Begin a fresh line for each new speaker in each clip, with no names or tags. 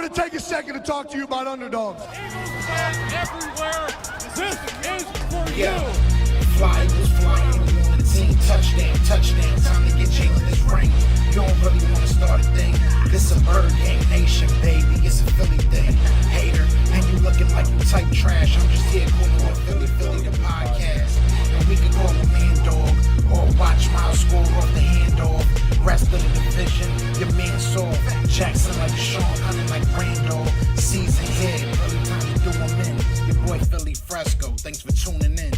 want to take a second to talk to you about underdogs.
Everywhere, this is for you.
Fly was flying on the team. Touchdown, touchdown. Time to get Jalen this ring. You don't really want to start a thing. This a bird gang nation, baby. It's a Philly thing. Hater, and you looking like you type trash. I'm just here calling on Philly the podcast. And we can call a man dog or watch Miles score off the handoff. Rest of the division, your man saw Jackson like Sean, hunting like Randolph. Season here, early time to do them in. Your boy Philly Fresco. Thanks for tuning in.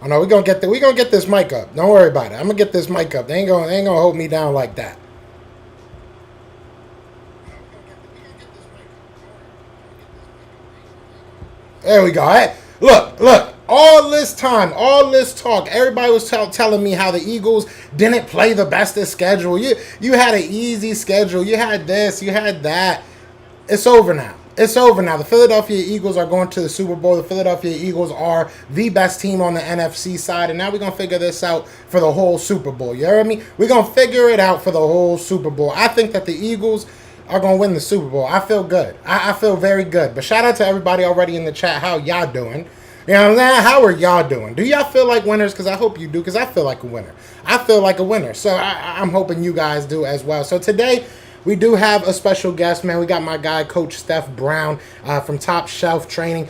Oh no, we gonna get this mic up. Don't worry about it. I'm gonna get this mic up. They ain't gonna hold me down like that. There we go. Hey, look. All this time, all this talk, everybody was telling me how the Eagles didn't play the best of schedule. You had an easy schedule. You had this. You had that. It's over now. It's over now. The Philadelphia Eagles are going to the Super Bowl. The Philadelphia Eagles are the best team on the NFC side. And now we're going to figure this out for the whole Super Bowl. You heard me? We're going to figure it out for the whole Super Bowl. I think that the Eagles are going to win the Super Bowl. I feel good. I feel very good. But shout out to everybody already in the chat. How y'all doing? You know what I'm saying? How are y'all doing? Do y'all feel like winners? Because I hope you do, because I feel like a winner. I feel like a winner. So I'm hoping you guys do as well. So today, we do have a special guest, man. We got my guy, Coach Steph Brown from Top Shelf Training.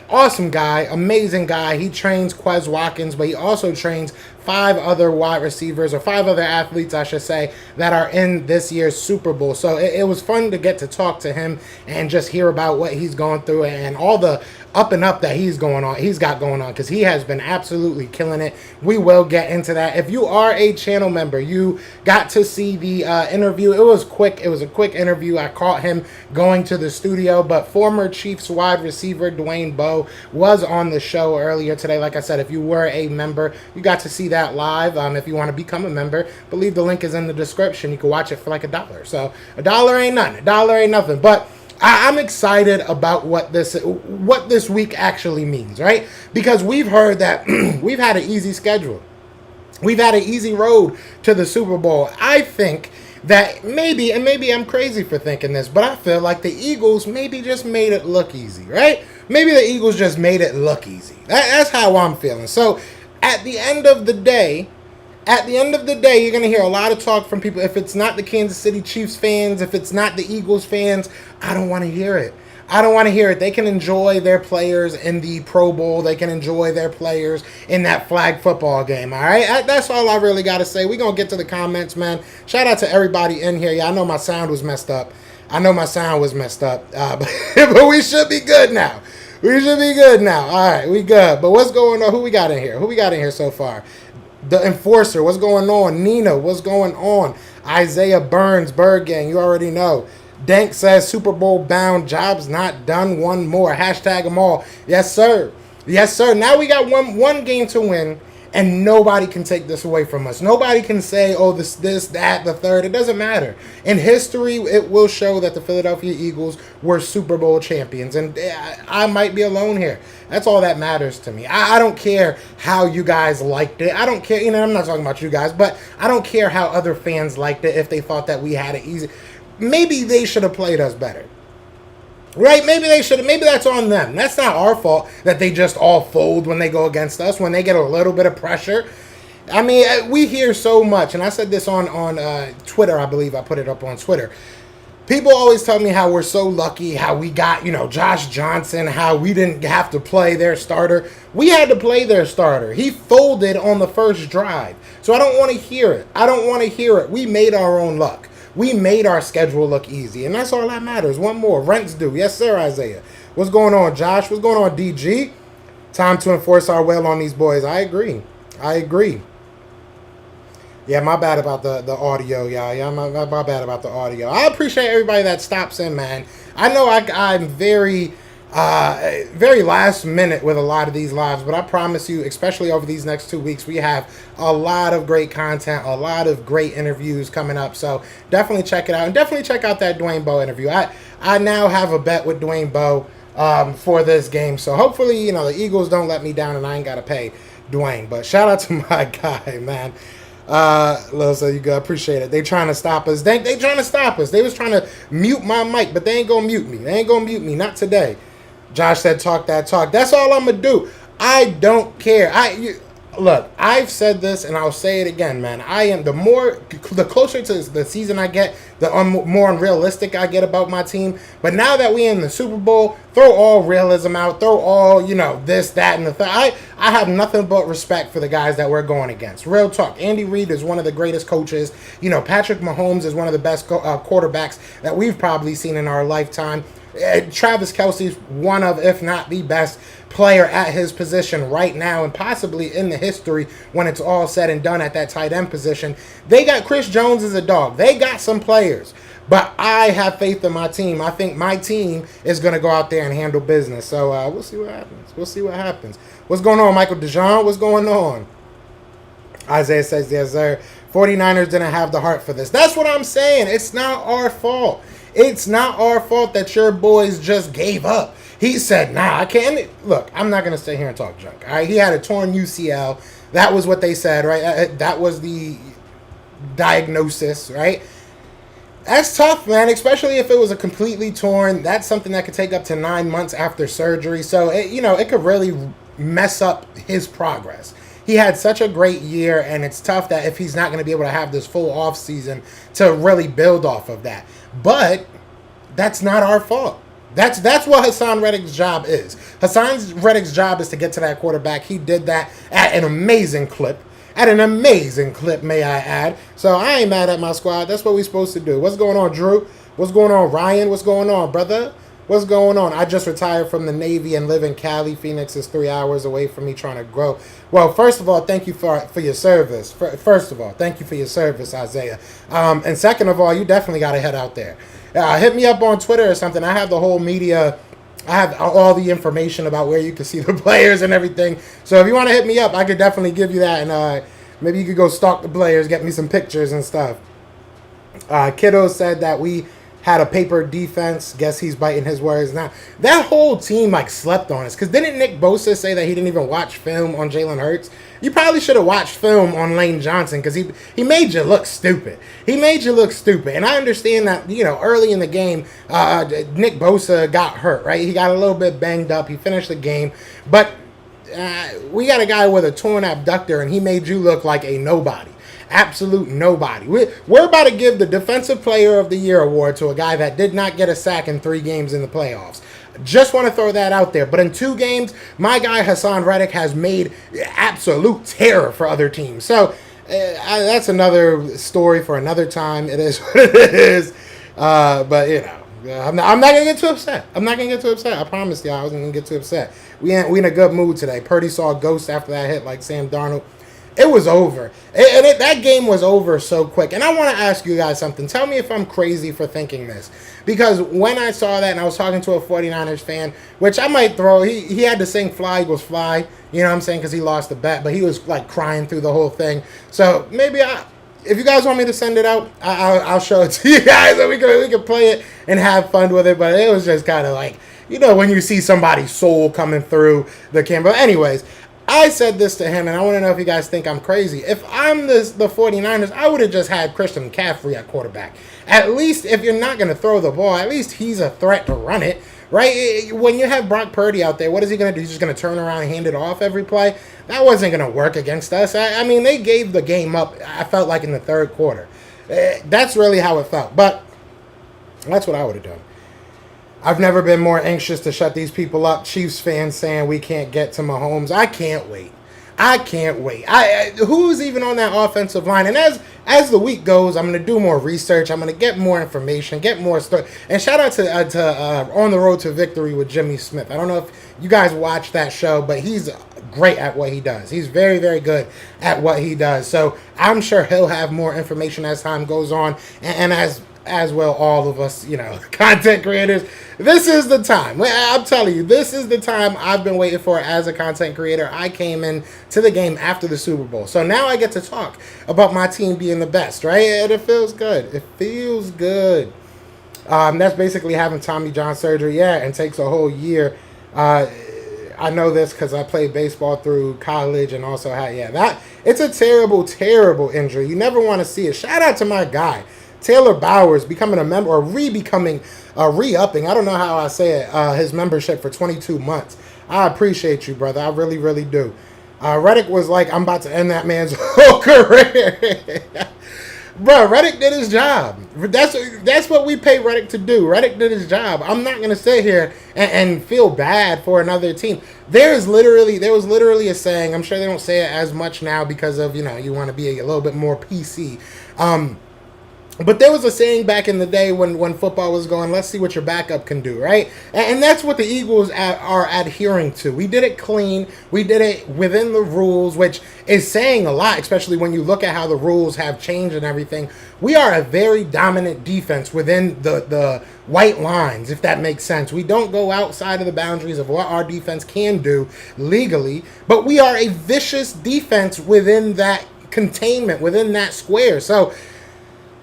Awesome guy, amazing guy. He trains Quez Watkins, but he also trains 5 other wide receivers, or 5 other athletes, I should say, that are in this year's Super Bowl. So it was fun to get to talk to him and just hear about what he's going through and all the up and up that he's got going on, because he has been absolutely killing it. We will get into that. If you are a channel member, you got to see the interview. It was quick. It was a quick interview. I caught him going to the studio, but former Chiefs wide receiver Dwayne Bowe was on the show earlier today. Like I said, if you were a member, you got to see that live. If you want to become a member, believe the link is in the description. You can watch it for like $1. So $1 ain't nothing. $1 ain't nothing. But I'm excited about what this week actually means, right? Because we've heard that we've had an easy schedule. We've had an easy road to the Super Bowl. I think that maybe I'm crazy for thinking this, but I feel like the Eagles maybe just made it look easy, right? Maybe the Eagles just made it look easy. That's how I'm feeling. So at the end of the day, you're going to hear a lot of talk from people. If it's not the Kansas City Chiefs fans, if it's not the Eagles fans, I don't want to hear it. I don't want to hear it. They can enjoy their players in the Pro Bowl. They can enjoy their players in that flag football game, all right? That's all I really got to say. We're going to get to the comments, man. Shout out to everybody in here. Yeah, I know my sound was messed up. But we should be good now. All right, we good. But what's going on? Who we got in here so far? The Enforcer, what's going on? Nina, what's going on? Isaiah Burns, Bird Gang, you already know. Dank says Super Bowl bound, jobs not done, one more. Hashtag them all. Yes, sir. Now we got one game to win, and nobody can take this away from us. Nobody can say, oh, this, that, the third. It doesn't matter. In history, it will show that the Philadelphia Eagles were Super Bowl champions, and I might be alone here. That's all that matters to me. I don't care how you guys liked it. I don't care. I'm not talking about you guys, but I don't care how other fans liked it if they thought that we had it easy. Maybe they should have played us better. Right? Maybe they should have. Maybe that's on them. That's not our fault that they just all fold when they go against us, when they get a little bit of pressure. I mean, we hear so much, and I said this on Twitter, I believe I put it up on Twitter. People always tell me how we're so lucky, how we got, Josh Johnson, how we didn't have to play their starter. We had to play their starter. He folded on the first drive. So I don't want to hear it. I don't want to hear it. We made our own luck. We made our schedule look easy, and that's all that matters. One more. Rent's due. Yes, sir, Isaiah. What's going on, Josh? What's going on, DG? Time to enforce our will on these boys. I agree. Yeah, my bad about the audio, y'all. Yeah, my bad about the audio. I appreciate everybody that stops in, man. I know I'm very last minute with a lot of these lives, but I promise you, especially over these next 2 weeks, we have a lot of great content, a lot of great interviews coming up. So definitely check it out, and definitely check out that Dwayne Bowe interview. I now have a bet with Dwayne Bowe for this game, so hopefully the Eagles don't let me down and I ain't gotta pay Dwayne. But shout out to my guy, man. So you good. Appreciate it. They trying to stop us. They trying to stop us. They was trying to mute my mic, but they ain't gonna mute me. They ain't gonna mute me. Not today. Josh said, "Talk that talk." That's all I'm gonna do. I don't care. Look, I've said this and I'll say it again, man. The closer to the season I get, the more unrealistic I get about my team. But now that we in the Super Bowl, throw all realism out, throw all, this, that, and the thing. I have nothing but respect for the guys that we're going against. Real talk. Andy Reid is one of the greatest coaches. Patrick Mahomes is one of the best quarterbacks that we've probably seen in our lifetime. Travis Kelce's one of, if not the best player at his position right now, and possibly in the history when it's all said and done at that tight end position. They got Chris Jones as a dog. They got some players, but I have faith in my team. I think my team is going to go out there and handle business. So we'll see what happens. What's going on, Michael DeJean? What's going on? Isaiah says, yes, sir. 49ers didn't have the heart for this. That's what I'm saying. It's not our fault. It's not our fault that your boys just gave up. He said, nah, I can't. Look, I'm not going to sit here and talk junk. All right? He had a torn UCL. That was what they said, right? That was the diagnosis, right? That's tough, man, especially if it was a completely torn. That's something that could take up to 9 months after surgery. So, it could really mess up his progress. He had such a great year, and it's tough that if he's not going to be able to have this full off season to really build off of that. But that's not our fault. That's what Hassan Reddick's job is. Hassan Reddick's job is to get to that quarterback. He did that at an amazing clip. May I add. So I ain't mad at my squad. That's what we're supposed to do. What's going on, Drew? What's going on, Ryan? What's going on, brother? What's going on? I just retired from the Navy and live in Cali. Phoenix is 3 hours away from me, trying to grow. Well, first of all, thank you for your service. First of all, thank you for your service, Isaiah. And second of all, you definitely got to head out there. Hit me up on Twitter or something. I have the whole media. I have all the information about where you can see the players and everything. So if you want to hit me up, I could definitely give you that. And maybe you could go stalk the players, get me some pictures and stuff. Kiddo said that we had a paper defense. Guess he's biting his words now. That whole team slept on us. Because didn't Nick Bosa say that he didn't even watch film on Jalen Hurts? You probably should have watched film on Lane Johnson because he made you look stupid. And I understand that, early in the game, Nick Bosa got hurt, right? He got a little bit banged up. He finished the game. But we got a guy with a torn abductor, and he made you look like a nobody. Absolute nobody. We're about to give the Defensive Player of the Year award to a guy that did not get a sack in 3 games in the playoffs. Just want to throw that out there. But in 2 games, my guy Hassan Reddick has made absolute terror for other teams. So that's another story for another time. It is what it is. But, I'm not going to get too upset. I promise y'all I wasn't going to get too upset. We in a good mood today. Purdy saw a ghost after that hit like Sam Darnold. It was over. That game was over so quick. And I want to ask you guys something. Tell me if I'm crazy for thinking this. Because when I saw that and I was talking to a 49ers fan, which I might throw, he had to sing Fly Eagles Fly, you know what I'm saying, because he lost the bet. But he was crying through the whole thing. So maybe if you guys want me to send it out, I'll show it to you guys. And we can play it and have fun with it. But it was just kind of when you see somebody's soul coming through the camera. Anyways, I said this to him, and I want to know if you guys think I'm crazy. If I'm the 49ers, I would have just had Christian McCaffrey at quarterback. At least, if you're not going to throw the ball, at least he's a threat to run it, right? When you have Brock Purdy out there, what is he going to do? He's just going to turn around and hand it off every play? That wasn't going to work against us. I mean, they gave the game up, I felt like, in the third quarter. That's really how it felt. But That's what I would have done. I've never been more anxious to shut these people up. Chiefs fans saying we can't get to Mahomes. I can't wait. I can't wait. Who's even on that offensive line? And as the week goes, I'm going to do more research. I'm going to get more information, get more stuff. And shout out to On the Road to Victory with Jimmy Smith. I don't know if you guys watch that show, but he's great at what he does. He's very, very good at what he does. So I'm sure he'll have more information as time goes on, and as well all of us, content creators. This is the time. I'm telling you, this is the time I've been waiting for as a content creator. I came in to the game after the Super Bowl. So now I get to talk about my team being the best, right? And it feels good. It feels good. That's basically having Tommy John surgery. Yeah, and takes a whole year. I know this because I played baseball through college and also it's a terrible, terrible injury. You never want to see it. Shout out to my guy, Taylor Bowers, becoming a member or re-upping. I don't know how I say it. His membership for 22 months. I appreciate you, brother. I really, really do. Reddick was like, I'm about to end that man's whole career. Bro, Reddick did his job. That's what we pay Reddick to do. Reddick did his job. I'm not going to sit here and feel bad for another team. There was literally a saying, I'm sure they don't say it as much now because of, you want to be a little bit more PC. But there was a saying back in the day when football was going, let's see what your backup can do, right? And that's what the Eagles are adhering to. We did it clean. We did it within the rules, which is saying a lot, especially when you look at how the rules have changed and everything. We are a very dominant defense within the white lines, if that makes sense. We don't go outside of the boundaries of what our defense can do legally, but we are a vicious defense within that containment, within that square. So,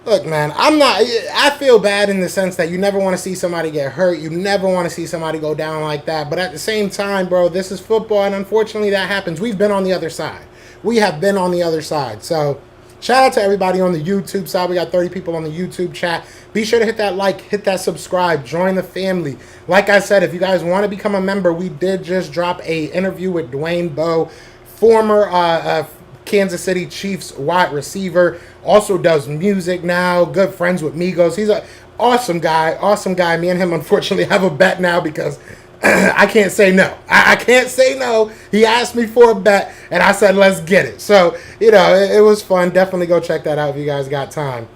look, man, I feel bad in the sense that you never want to see somebody get hurt. You never want to see somebody go down like that. But at the same time, bro, this is football, and unfortunately that happens. We've been on the other side. We have been on the other side. So shout out to everybody on the YouTube side. We got 30 people on the YouTube chat. Be sure to hit that like, hit that subscribe, join the family. Like I said, if you guys want to become a member, we did just drop a interview with Dwayne Bowe, former Kansas City Chiefs wide receiver, also does music now, good friends with Migos. He's an awesome guy. Me and him unfortunately have a bet now because I can't say no. I can't say no. He asked me for a bet and I said let's get it. So it was fun. Definitely go check that out if you guys got time.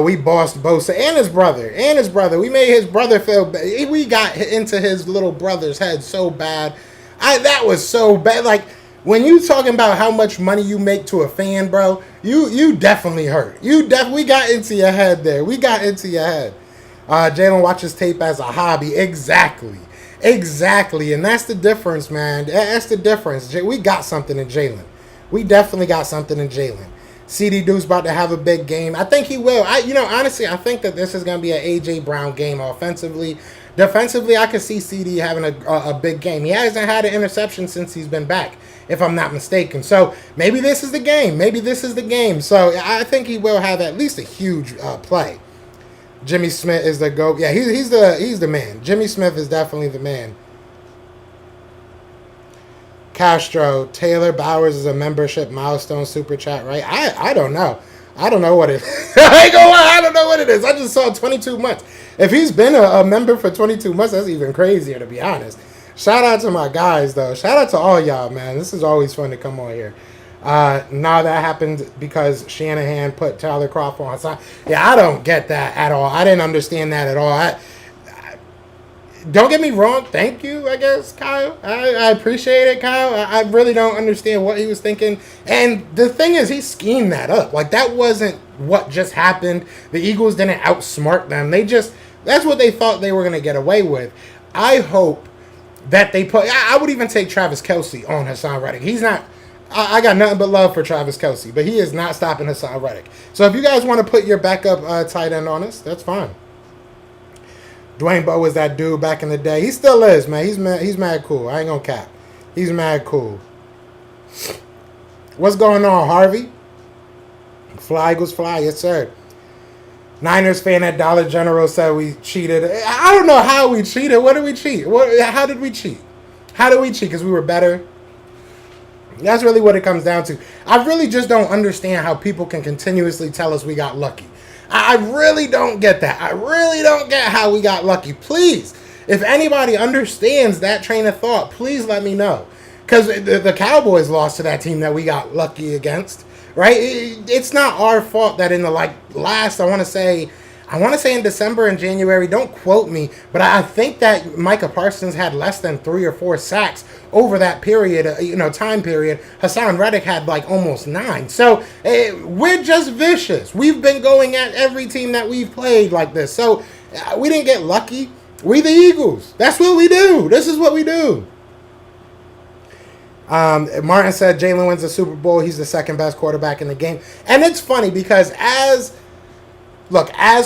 We bossed Bosa and his brother. We made his brother feel bad. We got into his little brother's head so bad. That was so bad. Like, when you talking about how much money you make to a fan, bro, you definitely hurt. We got into your head there. We got into your head. Jalen watches tape as a hobby. Exactly. And that's the difference, man. That's the difference. We got something in Jalen. We definitely got something in Jalen. CD Dude's about to have a big game. I think he will. Honestly, I think that this is going to be an A.J. Brown game offensively. Defensively, I could see CD having a big game. He hasn't had an interception since he's been back, if I'm not mistaken. So maybe this is the game. So I think he will have at least a huge play. Jimmy Smith is the GOAT. Yeah, he's the man. Jimmy Smith is definitely the man. Castro, Taylor Bowers is a membership milestone super chat, right? I don't know. I don't know what it is. I ain't gonna lie, I don't know what it is. I just saw 22 months. If he's been a member for 22 months, that's even crazier, to be honest. Shout out to my guys, though. Shout out to all y'all, man. This is always fun to come on here. Now that happened because Shanahan put Tyler Kroft on his side. Yeah, I don't get that at all. I didn't understand that at all. Don't get me wrong. Thank you, I guess, Kyle. I appreciate it, Kyle. I really don't understand what he was thinking. And the thing is, he schemed that up. Like, that wasn't what just happened. The Eagles didn't outsmart them. That's what they thought they were going to get away with. I hope that they put... I would even take Travis Kelce on Hassan Reddick. He's not... I got nothing but love for Travis Kelce, but he is not stopping Hassan Reddick. So if you guys want to put your backup tight end on us, that's fine. Dwayne Bowe was that dude back in the day. He still is, man. He's mad cool. I ain't gonna cap. He's mad cool. What's going on, Harvey? Fly Eagles fly, yes sir. Niners fan at Dollar General said we cheated. I don't know how we cheated. What did we cheat? How did we cheat? How did we cheat? Because we were better? That's really what it comes down to. I really just don't understand how people can continuously tell us we got lucky. I really don't get that. I really don't get how we got lucky. Please, if anybody understands that train of thought, please let me know. Because the Cowboys lost to that team that we got lucky against, right? It's not our fault that in the last, I want to say in December and January, don't quote me, but I think that Micah Parsons had less than 3 or 4 sacks over that period, time period. Hassan Reddick had almost 9. So we're just vicious. We've been going at every team that we've played like this. So we didn't get lucky. We the Eagles. That's what we do. This is what we do. Martin said Jalen wins the Super Bowl. He's the second best quarterback in the game. And it's funny because as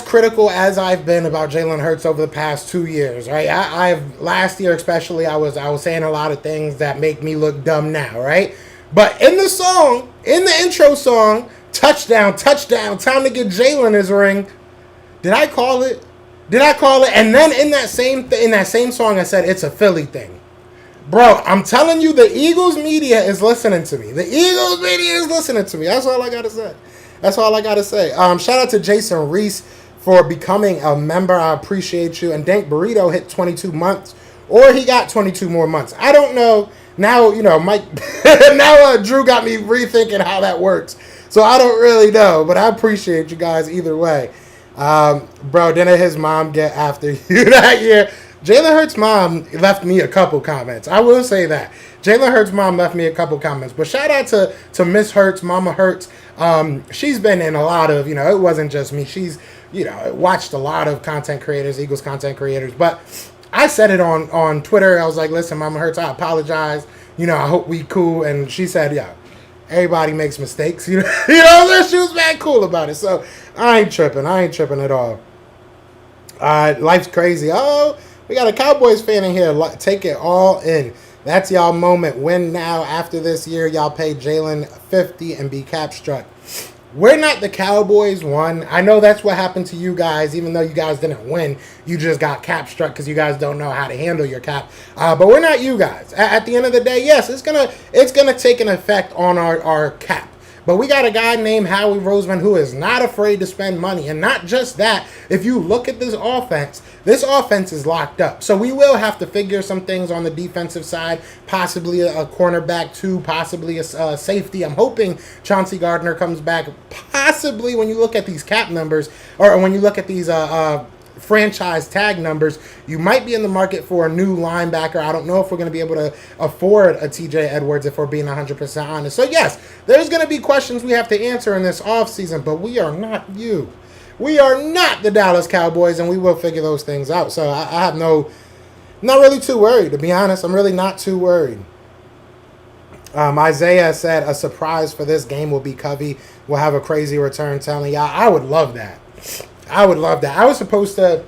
critical as I've been about Jalen Hurts over the past 2 years, right? Last year especially, I was saying a lot of things that make me look dumb now, right? But in the intro song, touchdown, time to get Jalen his ring. Did I call it? And then in that same song, I said it's a Philly thing. Bro, I'm telling you, the Eagles media is listening to me. That's all I gotta say. Shout out to Jason Reese for becoming a member. I appreciate you. And Dank Burrito hit 22 months, or he got 22 more months. I don't know. Now, Mike. Now Drew got me rethinking how that works. So I don't really know, but I appreciate you guys either way. Bro, didn't his mom get after you that year? Jalen Hurts' mom left me a couple comments. I will say that. Jalen Hurts' mom left me a couple comments. But shout out to Miss Hurts, Mama Hurts. She's been in a lot of, it wasn't just me. She's, watched a lot of content creators, Eagles content creators. But I said it on Twitter. I was like, listen, Mama Hurts, I apologize. I hope we cool. And she said, yeah, everybody makes mistakes. She was mad cool about it. So I ain't tripping at all. Life's crazy. Oh, we got a Cowboys fan in here. Take it all in. That's y'all moment. Win now. After this year, y'all pay Jalen $50 and be cap struck. We're not the Cowboys, one. I know that's what happened to you guys, even though you guys didn't win. You just got cap struck because you guys don't know how to handle your cap. But we're not you guys. At the end of the day, yes, it's gonna take an effect on our cap. But we got a guy named Howie Roseman who is not afraid to spend money. And not just that, if you look at this offense is locked up. So we will have to figure some things on the defensive side, possibly a cornerback too, possibly a safety. I'm hoping Chauncey Gardner comes back. Possibly when you look at these cap numbers, or when you look at these franchise tag numbers, you might be in the market for a new linebacker. I don't know if we're going to be able to afford a TJ Edwards if we're being 100% honest. So yes, there's going to be questions we have to answer in this offseason, but we are not you. We are not the Dallas Cowboys, and we will figure those things out. So I have not really too worried, to be honest. I'm really not too worried. Isaiah said a surprise for this game will be Covey will have a crazy return. Telling y'all, I would love that. I was supposed to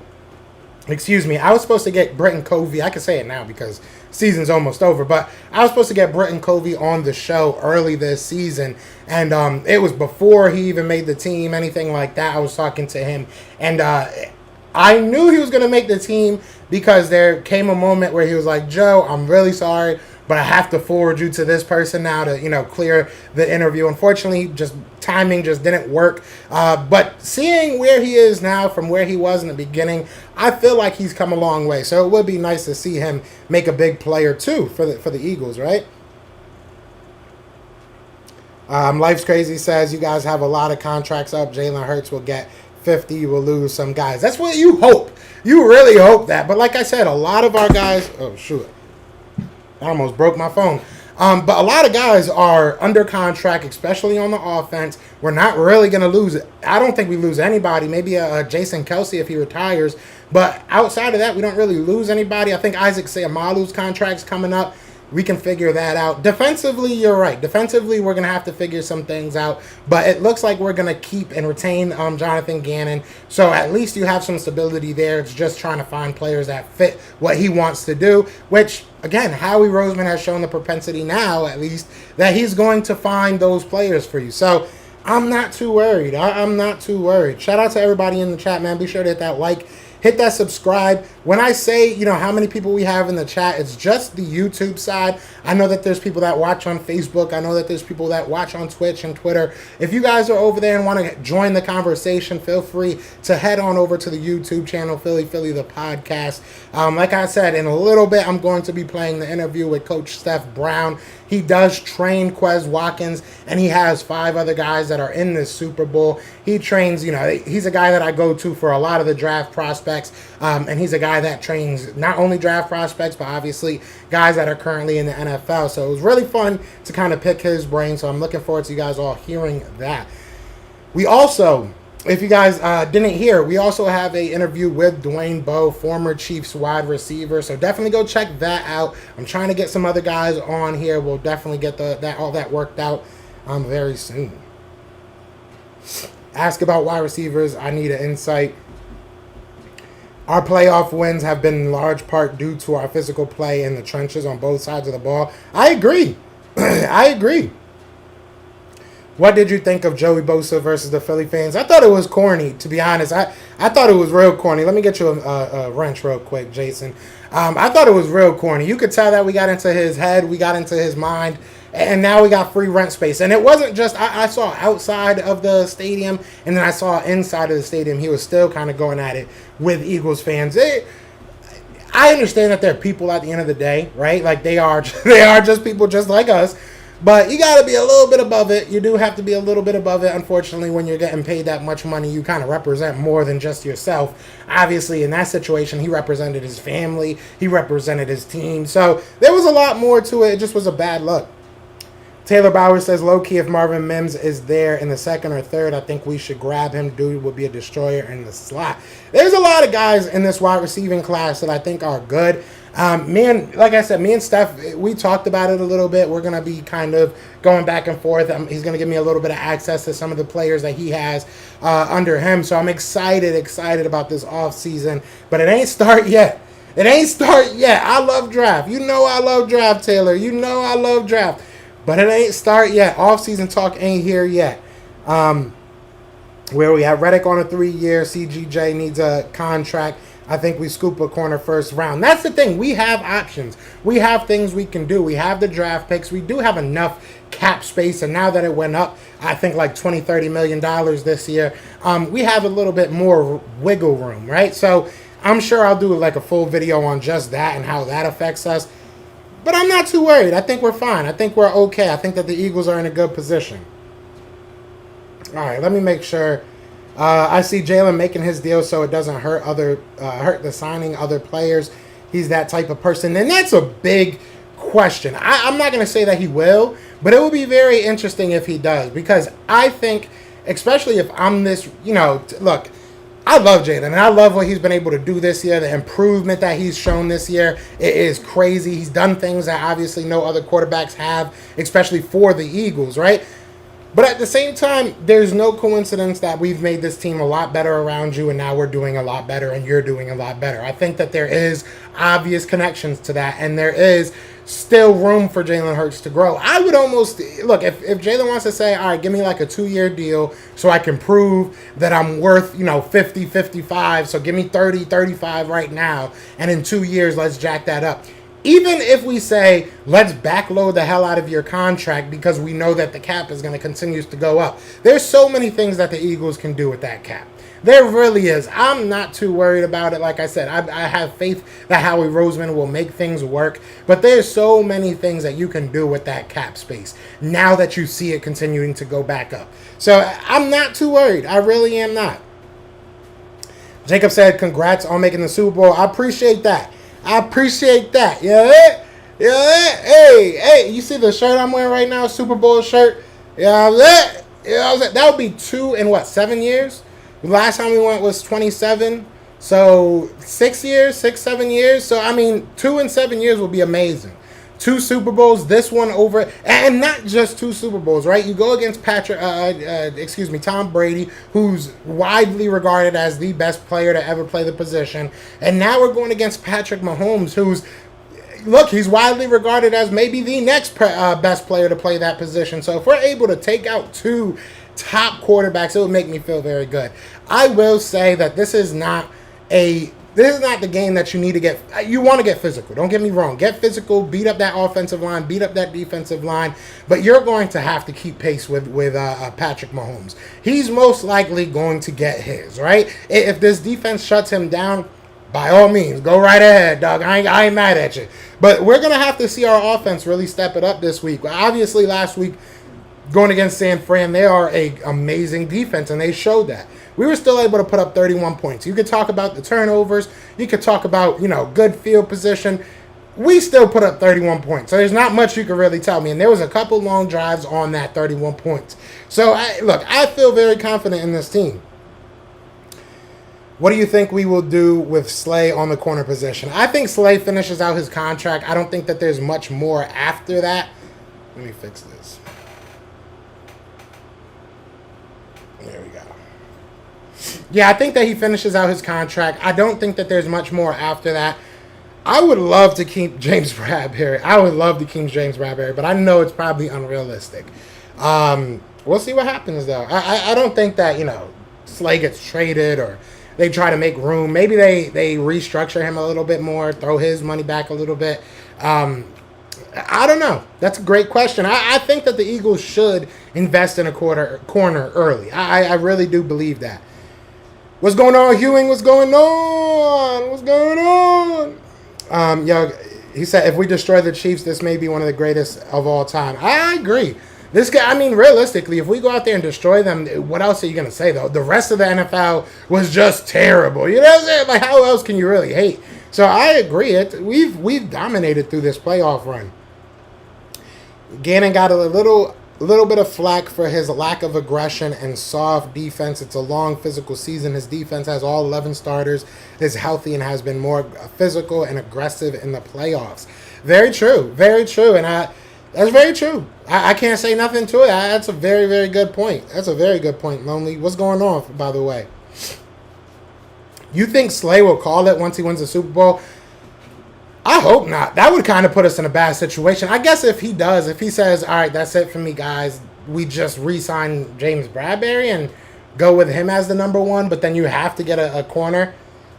get Britton Covey. I can say it now because season's almost over, but I was supposed to get Britton Covey on the show early this season, and it was before he even made the team, anything like that. I was talking to him, and I knew he was going to make the team because there came a moment where he was like, Joe, I'm really sorry, but I have to forward you to this person now to, clear the interview. Unfortunately, just timing just didn't work. But seeing where he is now from where he was in the beginning, I feel like he's come a long way. So it would be nice to see him make a big player too for the Eagles, right? Life's Crazy says you guys have a lot of contracts up. Jalen Hurts will get 50. You will lose some guys. That's what you hope. You really hope that. But like I said, a lot of our guys. Oh shoot. I almost broke my phone. But a lot of guys are under contract, especially on the offense. We're not really going to lose it. I don't think we lose anybody. Maybe a Jason Kelsey if he retires. But outside of that, we don't really lose anybody. I think Isaac Seumalo's contract's coming up. We can figure that out. Defensively, you're right. Defensively, we're going to have to figure some things out. But it looks like we're going to keep and retain Jonathan Gannon. So at least you have some stability there. It's just trying to find players that fit what he wants to do. Which, again, Howie Roseman has shown the propensity now, at least, that he's going to find those players for you. So I'm not too worried. I'm not too worried. Shout out to everybody in the chat, man. Be sure to hit that like, Hit that subscribe. When I say, how many people we have in the chat, it's just the YouTube side. I know that there's people that watch on Facebook. I know that there's people that watch on Twitch and Twitter. If you guys are over there and want to join the conversation, feel free to head on over to the YouTube channel, Philly the podcast. Like I said, in a little bit, I'm going to be playing the interview with Coach Steph Brown. He does train Quez Watkins, and he has 5 other guys that are in this Super Bowl. He trains, he's a guy that I go to for a lot of the draft prospects, and he's a guy that trains not only draft prospects, but obviously guys that are currently in the NFL. So it was really fun to kind of pick his brain, so I'm looking forward to you guys all hearing that. We also, if you guys didn't hear, we also have an interview with Dwayne Bowe, former Chiefs wide receiver. So definitely go check that out. I'm trying to get some other guys on here. We'll definitely get all that worked out very soon. Ask about wide receivers. I need an insight. Our playoff wins have been in large part due to our physical play in the trenches on both sides of the ball. I agree. I agree. What did you think of Joey Bosa versus the Philly fans? I thought it was corny, to be honest. I thought it was real corny. Let me get you a wrench real quick, Jason. I thought it was real corny. You could tell that we got into his head, we got into his mind, and now we got free rent space. And it wasn't just, I saw outside of the stadium, and then I saw inside of the stadium. He was still kind of going at it with Eagles fans. I understand that they're people at the end of the day, right? Like they are just people just like us. But you got to be a little bit above it. You do have to be a little bit above it. Unfortunately, when you're getting paid that much money, you kind of represent more than just yourself. Obviously, in that situation, he represented his family. He represented his team. So there was a lot more to it. It just was a bad look. Taylor Bauer says, low-key, if Marvin Mims is there in the second or third, I think we should grab him. Dude would be a destroyer in the slot. There's a lot of guys in this wide receiving class that I think are good. Like I said, me and Steph, we talked about it a little bit. We're going to be kind of going back and forth. He's going to give me a little bit of access to some of the players that he has under him. So I'm excited about this offseason. But it ain't start yet. I love draft. You know I love draft, Taylor. You know I love draft. But it ain't start yet. Off-season talk ain't here yet. Where we have Reddick on a 3-year. CGJ needs a contract. I think we scoop a corner first round. That's the thing. We have options. We have things we can do. We have the draft picks. We do have enough cap space. And now that it went up, I think like $20-30 million this year, we have a little bit more wiggle room, right? So I'm sure I'll do like a full video on just that and how that affects us. But I'm not too worried. I think we're fine. I think we're okay. I think that the Eagles are in a good position. All right, let me make sure. I see Jalen making his deal so it doesn't hurt the signing other players. He's that type of person. And that's a big question. I'm not going to say that he will, but it will be very interesting if he does. Because I think, especially if I'm this, look, I love Jalen, and I love what he's been able to do this year. The improvement that he's shown this year is crazy. He's done things that obviously no other quarterbacks have, especially for the Eagles, right? But at the same time, there's no coincidence that we've made this team a lot better around you, and now we're doing a lot better, and you're doing a lot better. I think that there is obvious connections to that, and there is still room for Jalen Hurts to grow. I would almost, look, if Jalen wants to say, all right, give me like a 2-year deal so I can prove that I'm worth, 50, 55, so give me 30, 35 right now, and in 2 years, let's jack that up. Even if we say, let's backload the hell out of your contract because we know that the cap is going to continue to go up. There's so many things that the Eagles can do with that cap. There really is. I'm not too worried about it. Like I said, I have faith that Howie Roseman will make things work. But there's so many things that you can do with that cap space now that you see it continuing to go back up. So I'm not too worried. I really am not. Jacob said, congrats on making the Super Bowl. I appreciate that. Yeah. Hey, you see the shirt I'm wearing right now? Super Bowl shirt. That would be 7 years? The last time we went was 27. So 6 years, 7 years. So, 2 and 7 years will be amazing. 2 Super Bowls, this one over, and not just 2 Super Bowls, right? You go against Tom Brady, who's widely regarded as the best player to ever play the position, and now we're going against Patrick Mahomes, he's widely regarded as maybe the next best player to play that position. So if we're able to take out 2 top quarterbacks, it would make me feel very good. I will say that this is not This is not the game that you need to get. You want to get physical. Don't get me wrong. Get physical. Beat up that offensive line. Beat up that defensive line. But you're going to have to keep pace with Patrick Mahomes. He's most likely going to get his, right? If this defense shuts him down, by all means, go right ahead, dog. I ain't mad at you. But we're going to have to see our offense really step it up this week. Obviously, last week, going against San Fran, they are an amazing defense, and they showed that. We were still able to put up 31 points. You could talk about the turnovers. You could talk about, good field position. We still put up 31 points. So there's not much you can really tell me. And there was a couple long drives on that 31 points. So, I feel very confident in this team. What do you think we will do with Slay on the corner position? I think Slay finishes out his contract. I don't think that there's much more after that. Let me fix this. There we go. Yeah, I think that he finishes out his contract. I don't think that there's much more after that. I would love to keep James Bradberry. But I know it's probably unrealistic. We'll see what happens, though. I don't think that, Slay gets traded or they try to make room. Maybe they restructure him a little bit more, throw his money back a little bit. I don't know. That's a great question. I think that the Eagles should invest in a corner early. I really do believe that. What's going on, Hewing? What's going on? He said, if we destroy the Chiefs, this may be one of the greatest of all time. I agree. This guy, realistically, if we go out there and destroy them, what else are you going to say, though? The rest of the NFL was just terrible. You know what I'm saying? Like, how else can you really hate? So I agree. We've dominated through this playoff run. Gannon got a little bit of flack for his lack of aggression and soft defense. It's a long physical season. His defense has all 11 starters, is healthy, and has been more physical and aggressive in the playoffs. Very true. And that's very true. I can't say nothing to it. That's a very, very good point. Lonely. What's going on, by the way? You think Slay will call it once he wins the Super Bowl? I hope not. That would kind of put us in a bad situation. I guess if he does, if he says, all right, that's it for me, guys, we just re-sign James Bradberry and go with him as the number one, but then you have to get a corner.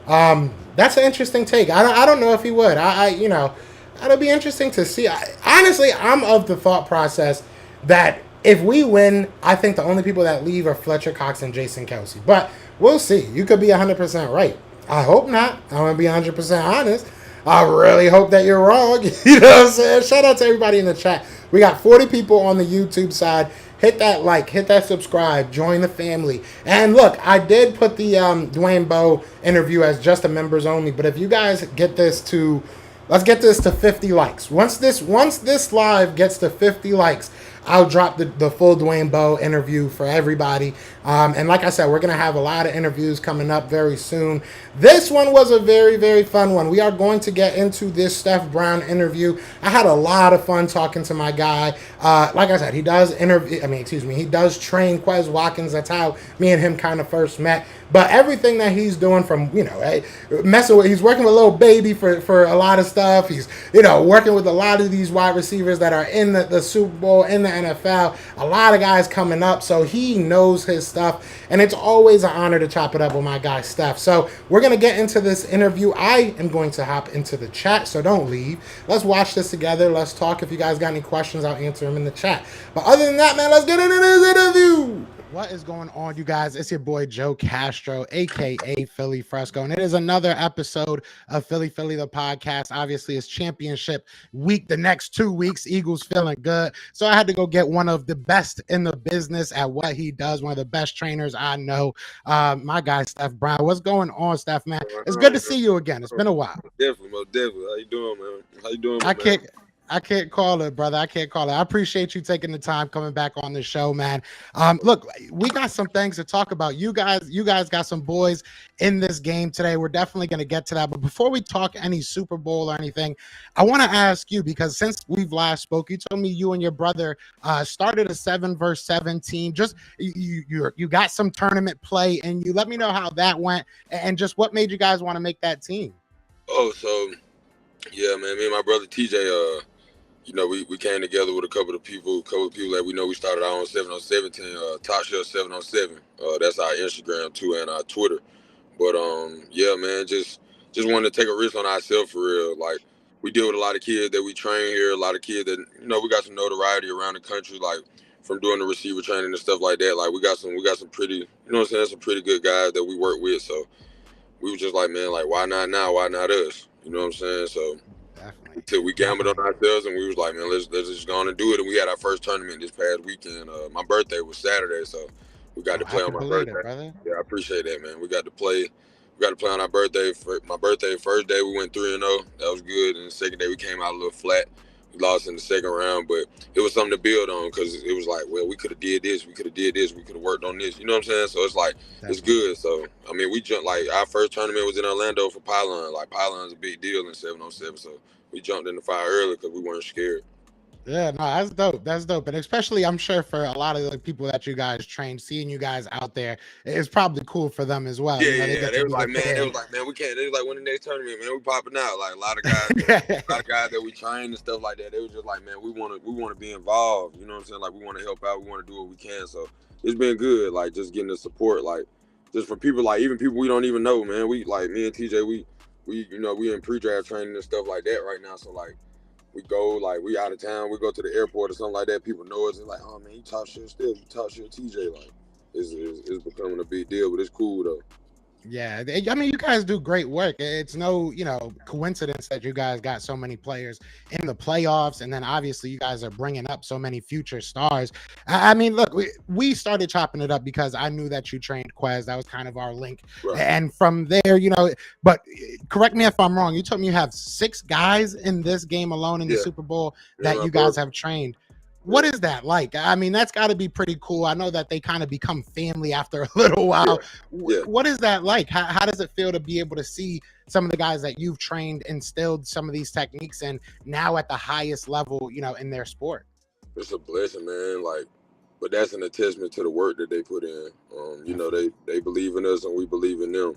That's an interesting take. I don't know if he would. That'll be interesting to see. Honestly, I'm of the thought process that if we win, I think the only people that leave are Fletcher Cox and Jason Kelsey. But we'll see. You could be 100% right. I hope not. I'm going to be 100% honest. I really hope that you're wrong. You know what I'm saying? Shout out to everybody in the chat. We got 40 people on the YouTube side. Hit that like, hit that subscribe, join the family. And look, I did put the Dwayne Bowe interview as just a members only. But if you guys get this to, let's get this to 50 likes. Once this live gets to 50 likes, I'll drop the full Dwayne Bowe interview for everybody. And like I said, we're going to have a lot of interviews coming up very soon. This one was a very, very fun one. We are going to get into this Steph Brown interview. I had a lot of fun talking to my guy. Like I said, he does he does train Quez Watkins. That's how me and him kind of first met. But everything that he's doing from, he's working with Lil Baby for a lot of stuff. He's, working with a lot of these wide receivers that are in the Super Bowl, in the NFL. A lot of guys coming up. So he knows his stuff. And it's always an honor to chop it up with my guy, Steph. So we're going to get into this interview. I am going to hop into the chat, so don't leave. Let's watch this together. Let's talk. If you guys got any questions, I'll answer them in the chat. But other than that, man, let's get into this interview. What is going on, you guys? It's your boy Joe Castro, aka Philly Fresco, and it is another episode of Philly the podcast. Obviously, it's championship week. The next 2 weeks, Eagles feeling good, so I had to go get one of the best in the business at what he does. One of the best trainers I know, my guy Steph Brown. What's going on, Steph? Man, it's good to see you again. It's been a while.
Definitely. How you doing, man? How you doing?
I can't call it, brother. I can't call it. I appreciate you taking the time coming back on the show, man. Look, we got some things to talk about. You guys got some boys in this game today. We're definitely going to get to that. But before we talk any Super Bowl or anything, I want to ask you, because since we've last spoke, you told me you and your brother started a 7-versus-7 team. Just you got some tournament play, and you let me know how that went and just what made you guys want to make that team.
Oh, so yeah, man. Me and my brother TJ, we came together with a couple of people that we know. We started our own 7-on-7 team, Top Shelf 7-on-7. That's our Instagram too and our Twitter. But yeah, man, just wanted to take a risk on ourselves for real. Like we deal with a lot of kids that we train here, a lot of kids that we got some notoriety around the country, like from doing the receiver training and stuff like that. Like we got some pretty, what I'm saying, some pretty good guys that we work with. So we were just like, man, like why not now? Why not us? You know what I'm saying? So
Definitely.
until we gambled on ourselves and we was like, man, let's just go on and do it. And we had our first tournament this past weekend. My birthday was Saturday, so we got to play on my birthday.
Brother.
Yeah, I appreciate that, man. We got to play. We got to play on our birthday. For my birthday, first day we went 3-0. That was good. And the second day we came out a little flat. We lost in the second round, but it was something to build on because it was like, well, we could have did this, we could have did this, we could have worked on this. You know what I'm saying? So it's like It's good. So I mean, we jumped like our first tournament was in Orlando for Pylon. Like Pylon's a big deal in 707. So we jumped in the fire early because we weren't scared.
Yeah, no, that's dope. That's dope. And especially, I'm sure for a lot of the people that you guys train, seeing you guys out there, it's probably cool for them as well.
Yeah, they was like, man, we can't. They was like, when the next tournament, man, we popping out. Like a lot of guys, that we train and stuff like that. They was just like, man, we want to be involved. You know what I'm saying? Like we want to help out. We want to do what we can. So it's been good. Like just getting the support, like just for people, like even people we don't even know, man. We like me and TJ, we in pre-draft training and stuff like that right now. So like. We go, like, we out of town, we go to the airport or something like that, people know us, and like, oh, man, you talk shit still, you talk shit TJ, like, it's becoming a big deal, but it's cool, though.
Yeah, I mean, you guys do great work. It's no, coincidence that you guys got so many players in the playoffs, and then obviously you guys are bringing up so many future stars. I mean, look, we started chopping it up because I knew that you trained Quez. That was kind of our link, right. And from there, but correct me if I'm wrong. You told me you have 6 guys in this game alone in the Super Bowl that you guys have trained. What is that like? I mean, that's got to be pretty cool. I know that they kind of become family after a little while. Yeah. What is that like? How does it feel to be able to see some of the guys that you've trained, instilled some of these techniques, and now at the highest level, in their sport?
It's a blessing, man. Like, but that's an attestament to the work that they put in. They believe in us and we believe in them.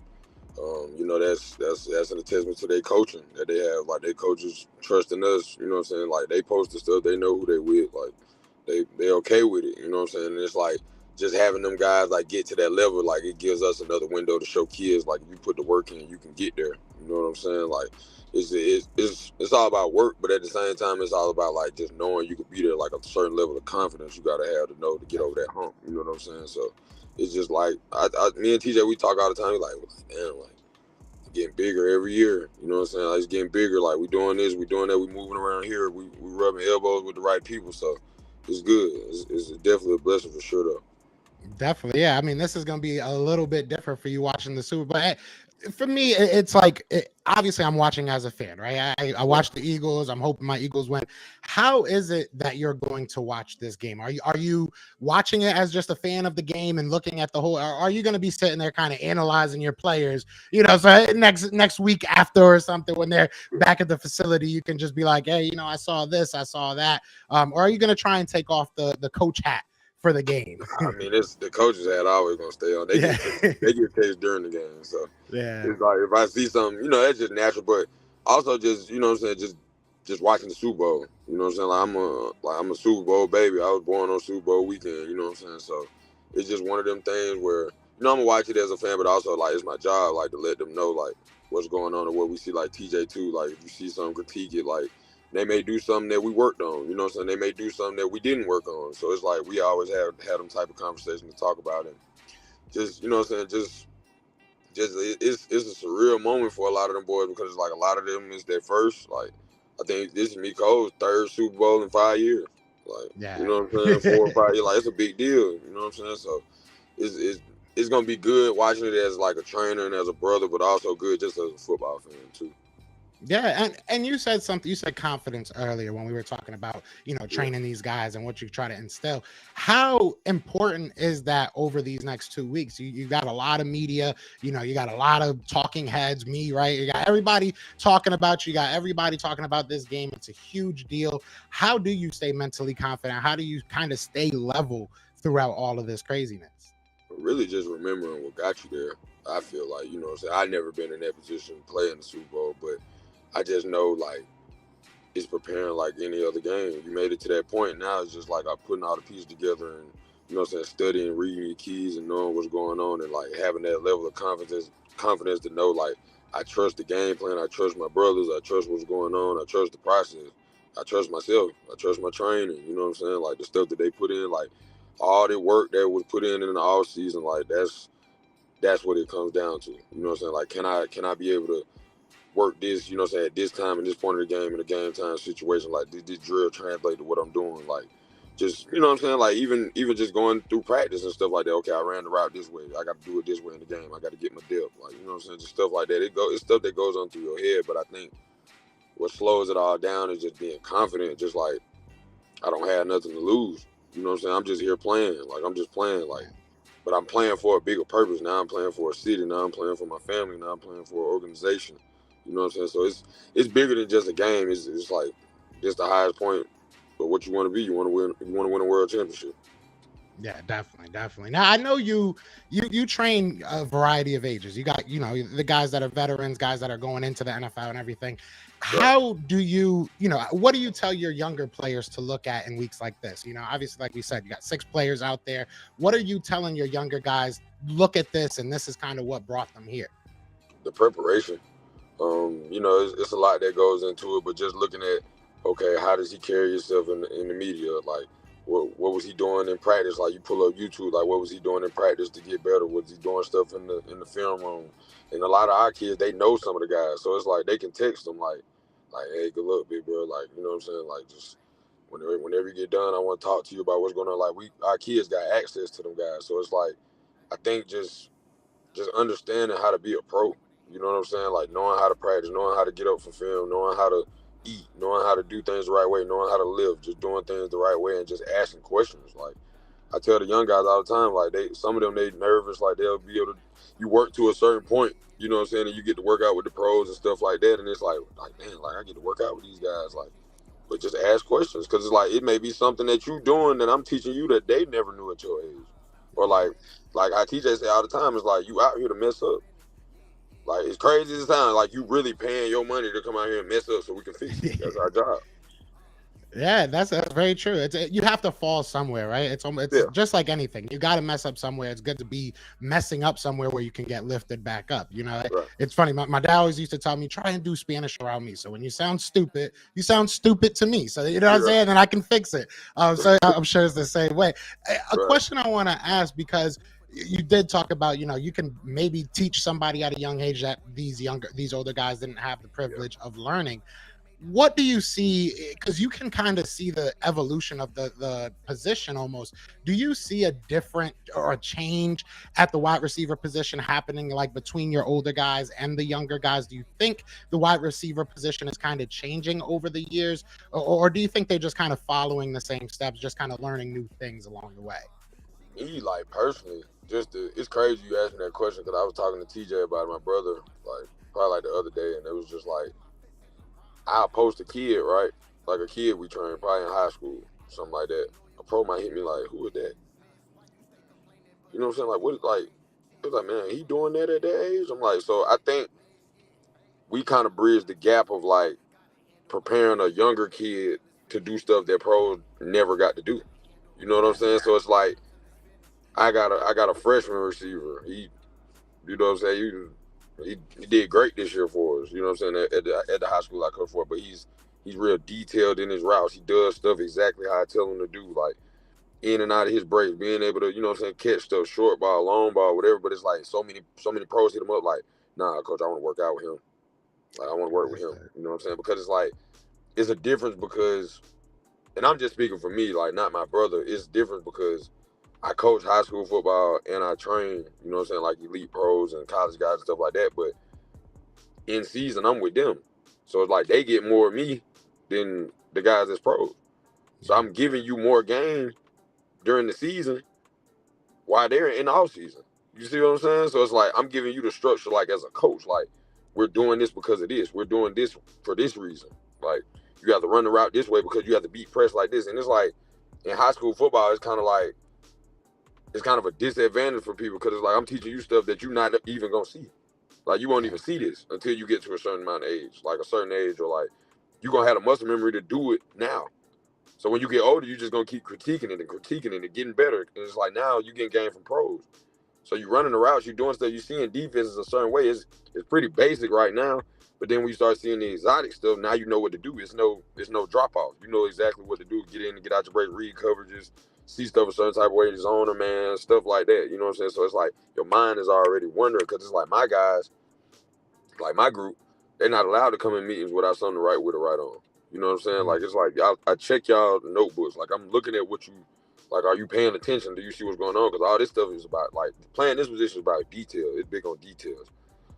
That's an attestament to their coaching that they have. Like, their coaches trusting us, you know what I'm saying? Like, they post the stuff, they know who they with. Like, they okay with it, you know what I'm saying? And it's like, just having them guys, like, get to that level, like, it gives us another window to show kids, like, if you put the work in, you can get there. You know what I'm saying? Like, it's all about work, but at the same time, it's all about, like, just knowing you can be there, like, a certain level of confidence you got to have to know to get over that hump. You know what I'm saying? So, it's just like, me and TJ, we talk all the time. We're like, damn, like, it's getting bigger every year. You know what I'm saying? Like, it's getting bigger. Like, we doing this, we doing that, we moving around here, we rubbing elbows with the right people. So, it's good. It's definitely a blessing for sure, though.
Definitely, yeah. I mean, this is going to be a little bit different for you watching the Super Bowl. For me, it's like, obviously I'm watching as a fan, right? I watch the Eagles. I'm hoping my Eagles win. How is it that you're going to watch this game? Are you watching it as just a fan of the game and looking at the whole, or are you going to be sitting there kind of analyzing your players, so next week after or something, when they're back at the facility, you can just be like, hey, I saw this, I saw that. Or are you going to try and take off the coach hat for the game?
I mean, the coaches hat always gonna stay on. They get tased during the game, so it's like if I see something, that's just natural. But also just what I'm saying, just watching the Super Bowl. You know what I'm saying? Like I'm a Super Bowl baby. I was born on Super Bowl weekend. You know what I'm saying? So it's just one of them things where I'm gonna watch it as a fan, but also like it's my job, like to let them know like what's going on and what we see. Like TJ too. Like if you see something, critique it. Like they may do something that we worked on, you know what I'm saying? They may do something that we didn't work on. So it's like we always had them type of conversation to talk about it. Just, you know what I'm saying? It's a surreal moment for a lot of them boys because it's like a lot of them is their first. Like, I think this is Cole's 3rd Super Bowl in 5 years. Like, you know what I'm saying? 4 or 5 years. Like, it's a big deal. You know what I'm saying? So it's going to be good watching it as like a trainer and as a brother, but also good just as a football fan too.
Yeah, and you said something. You said confidence earlier when we were talking about training these guys and what you try to instill. How important is that over these next 2 weeks? You got a lot of media. You got a lot of talking heads. Me, right? You got everybody talking about you. You got everybody talking about this game. It's a huge deal. How do you stay mentally confident? How do you kind of stay level throughout all of this craziness?
Really, just remembering what got you there. I feel like I've never been in that position playing the Super Bowl, but I just know, like, it's preparing like any other game. You made it to that point. Now it's just like I'm putting all the pieces together and you know what I'm saying, studying, reading your keys and knowing what's going on and like having that level of confidence to know like I trust the game plan, I trust my brothers, I trust what's going on, I trust the process, I trust myself, I trust my training, you know what I'm saying? Like the stuff that they put in, like all the work that was put in the off season, like that's what it comes down to. You know what I'm saying? Like can I be able to work this, you know what I'm saying, at this time, in this point of the game, in a game time situation, like this drill translate to what I'm doing, like just, you know what I'm saying, like even just going through practice and stuff like that. Okay, I ran the route this way, I got to do it this way in the game, I got to get my depth, like, you know what I'm saying, just stuff like that. It's stuff that goes on through your head, but I think what slows it all down is just being confident, just like I don't have nothing to lose. You know what I'm saying? I'm just here playing, like I'm just playing, like, but I'm playing for a bigger purpose. Now I'm playing for a city. Now I'm playing for my family. Now I'm playing for an organization. You know what I'm saying? So it's bigger than just a game. It's like just the highest point. But what you want to be, you want to win. You want to win a world championship.
Yeah, definitely. Now I know you train a variety of ages. You got, you know, the guys that are veterans, guys that are going into the NFL and everything. How do you know, what do you tell your younger players to look at in weeks like this? You know, obviously, like we said, you got 6 players out there. What are you telling your younger guys? Look at this, and this is kind of what brought them here.
The preparation. You know, it's a lot that goes into it, but just looking at, okay, how does he carry himself in the media? Like, what was he doing in practice? Like, you pull up YouTube, like, what was he doing in practice to get better? Was he doing stuff in the film room? And a lot of our kids, they know some of the guys, so it's like they can text them, like, hey, good luck, big bro. Like, you know what I'm saying? Like, just whenever you get done, I want to talk to you about what's going on. Like, our kids got access to them guys, so it's like, I think just understanding how to be a pro. You know what I'm saying? Like knowing how to practice, knowing how to get up for film, knowing how to eat, knowing how to do things the right way, knowing how to live, just doing things the right way and just asking questions. Like I tell the young guys all the time, like some of them, they nervous, like they'll be able to, you work to a certain point, you know what I'm saying, and you get to work out with the pros and stuff like that, and it's like man, like I get to work out with these guys, like, but just ask questions, because it's like it may be something that you doing that I'm teaching you that they never knew at your age. Or like I TJ say all the time, it's like you out here to mess up. Like it's crazy as time. Like you really paying your money to come out here and mess up so we can fix it. That's our job.
Yeah, that's very true. You have to fall somewhere, right? It's just like anything. You got to mess up somewhere. It's good to be messing up somewhere where you can get lifted back up. You know, right. It's funny. My dad always used to tell me, try and do Spanish around me. So when you sound stupid to me. So you know what I'm saying? And I can fix it. So I'm sure it's the same way. A question I want to ask, because you did talk about, you know, you can maybe teach somebody at a young age that these older guys didn't have the privilege of learning. What do you see? Because you can kind of see the evolution of the position almost. Do you see a different or a change at the wide receiver position happening, like between your older guys and the younger guys? Do you think the wide receiver position is kind of changing over the years, or do you think they're just kind of following the same steps, just kind of learning new things along the way?
Me, like personally, it's crazy you asked me that question, because I was talking to TJ about it, my brother, like probably like the other day, and it was just like, I'll post a kid, right? Like a kid we trained, probably in high school, something like that. A pro might hit me like, who is that? You know what I'm saying? Like, what? Like, it's like, man, he doing that at that age? I'm like, so I think we kind of bridge the gap of like preparing a younger kid to do stuff that pros never got to do. You know what I'm saying? So it's like, I got a freshman receiver. He, you know what I'm saying? He did great this year for us. You know what I'm saying? At the high school I coach for, but he's real detailed in his routes. He does stuff exactly how I tell him to do, like in and out of his breaks, being able to, you know what I'm saying, catch stuff, short ball, long ball, whatever. But it's like so many pros hit him up like, nah, coach, I want to work out with him. Like I want to work with him. You know what I'm saying? Because it's like it's a difference, because, and I'm just speaking for me, like not my brother. It's different because I coach high school football and I train, you know what I'm saying, like elite pros and college guys and stuff like that. But in season, I'm with them. So it's like they get more of me than the guys that's pros. So I'm giving you more games during the season while they're in the off season. You see what I'm saying? So it's like I'm giving you the structure, like as a coach, like we're doing this because of this. We're doing this for this reason. Like you have to run the route this way because you have to beat press like this. And it's like in high school football, it's kind of like, it's kind of a disadvantage for people, because it's like I'm teaching you stuff that you're not even gonna see. Like you won't even see this until you get to a certain amount of age, like a certain age, or like you're gonna have a muscle memory to do it now. So when you get older, you're just gonna keep critiquing it and getting better. And it's like now you getting game from pros. So you running the routes, you're doing stuff, you seeing defenses a certain way. It's pretty basic right now. But then when you start seeing the exotic stuff, now you know what to do. It's no drop off. You know exactly what to do. Get in and get out your break, read coverages, see stuff a certain type of way, zone them, man, stuff like that. You know what I'm saying? So it's like your mind is already wondering, because it's like my guys, like my group, they're not allowed to come in meetings without something to write with or write on. You know what I'm saying? Like, it's like I check y'all notebooks. Like, I'm looking at what you, like, are you paying attention? Do you see what's going on? Because all this stuff is about, like, playing this position is about detail. It's big on details.